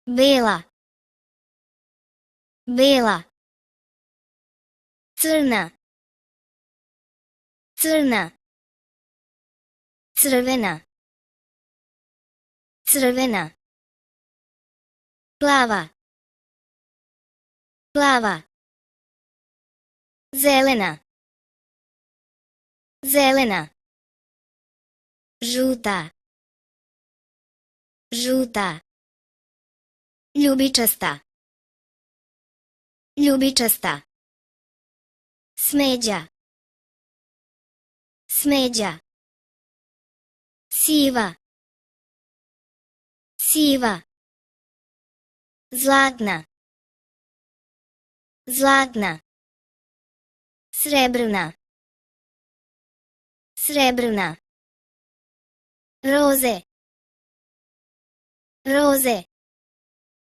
bela, bela, crna, crna, crvena, crvena, plava, plava, zelena, zelena, žuta, žuta, ljubičasta, ljubičasta, smeđa, smeđa, siva, siva, zlatna, zlatna, srebrna, srebrna, roze, roze,